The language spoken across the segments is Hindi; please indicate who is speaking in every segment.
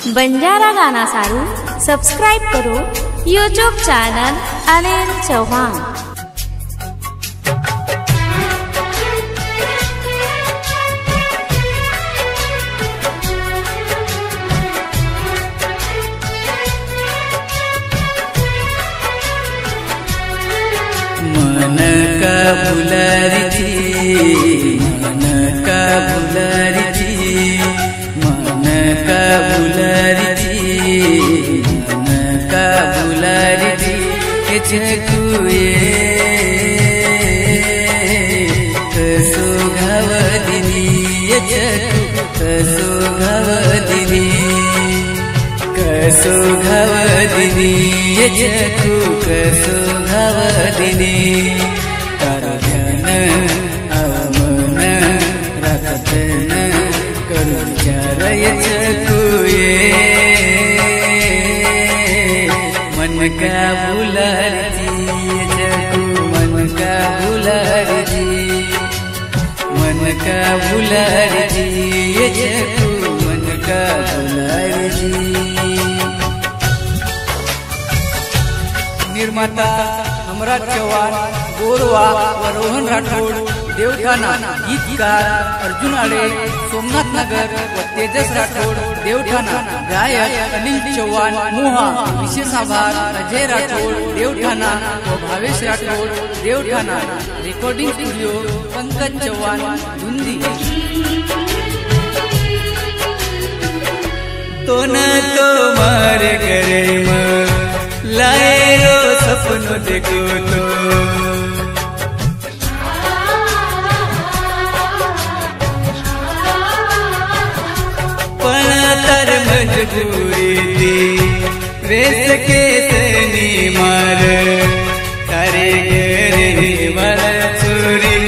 Speaker 1: बंजारा गाना सारू सब्सक्राइब करो यूट्यूब चैनल अनिल चौहान।
Speaker 2: मन का बुलारी थी, मन का बुलारी थी, मन का बुलारी थी, मन का बुलारी थी। छकुए कसो घावदिनी, कसो घावदिनी, कसो घावदिनी, छकु कसो घावदिनी। तारो ध्यान अवमन राखतन करू विचार छकुए मन का बुलारी छकु मन का बुलारी, मन का बुलारी छकु मन का बुलारी। निर्माता हमराज चौहान, गोरवा व रोहन राठौड़, देवठाना। गीतकार अर्जुन आड़े, सोमनाथ नगर व तेजस राठौड़, देवठाना। गायक अनिल चौहान, मोहा। विशेष आभार अजय राठौड़, देवठाना व भावेश राठौड़, देवठाना। Recording studio Pankaj Chauhan, Dhundi. तो न तो मार करे लाए रो सपनों देखो तो तर मजबूरी थी वेस के सनी मार करे रे वाला चोरी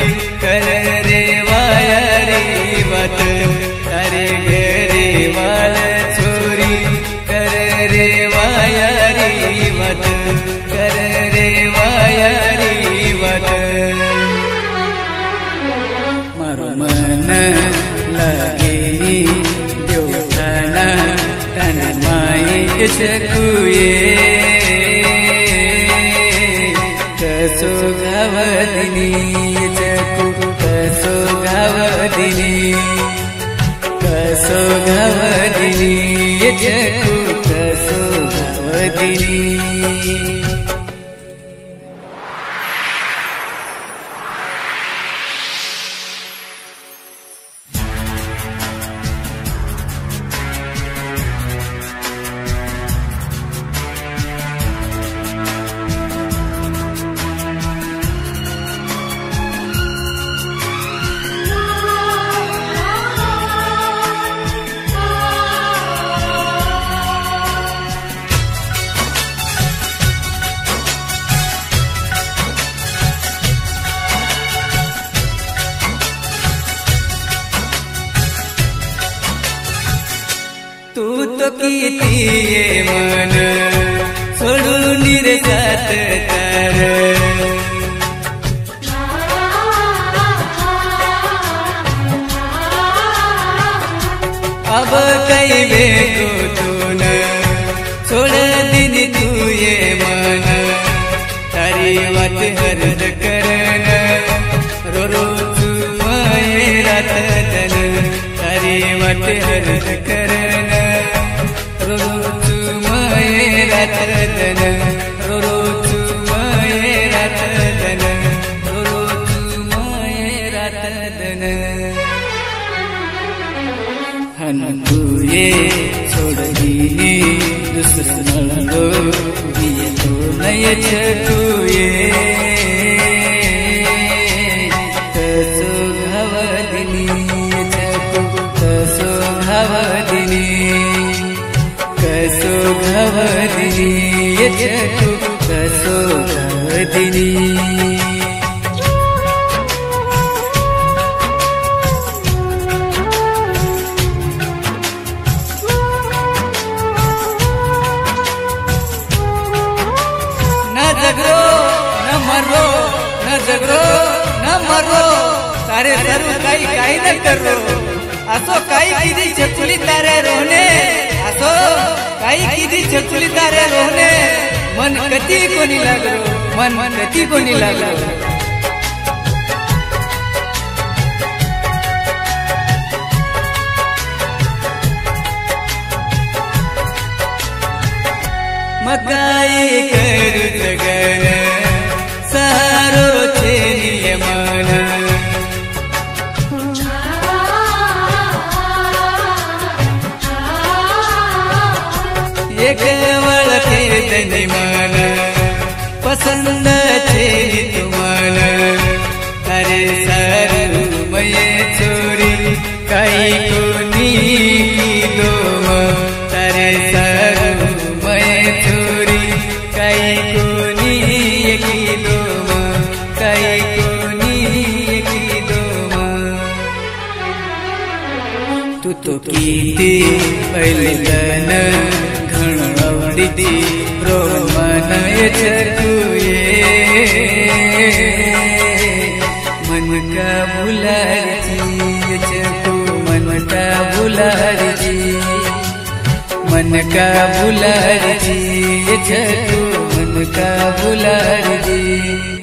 Speaker 2: कर रे वायारी बात करे रे वाला चोरी कर रे वायारी बात कर रे वायारी बात। मारो मन लगे देवठाना तन माई छकुए कसो घावदिनी छकु कसो घावदिनी, कसो घावदिनी छकु कसो घावदिनी। तू तो कीती ये मन छोड़ू निरसात कर, अब कई बेको तू न छोड़ दिन तू ये मन। तारी बात हर्द करन रो रो चुमाए रात तन, तारी बात हर्द करन रो रो चुमाए रात तन, रो रो चुमाए रात तन, रो रो चुमाए रात तन। हन तुए छोड़ दीनी दूसरा लो दिए तो नय छकुए कसो घावदिनी छकु कसो घावदिनी, कसो घावदिनी छकु कसो घावदिनी। झगड़ो न मरो तारे सरू काही न करो असो काही किती छकुली तारे रोने असो आई किती छकुली तारे रोने मन कती कोणी लागलो मन कती कोणी लागलो मकाई करू जगन सारो छे नियमन एक वळखे तनी मन पसंद छे तुमन अरे सारू मये छोरी काई कोनी कीधो अरे सारू मये छोरी काई कोनी कीधो काई कोनी कीधो तू तो कीती पहले तन घणवड़ी रोमन छकुए मन का बुलार जी छकु मन का बुलार जी मन का बुलार जी छकु मन का बुलार जी।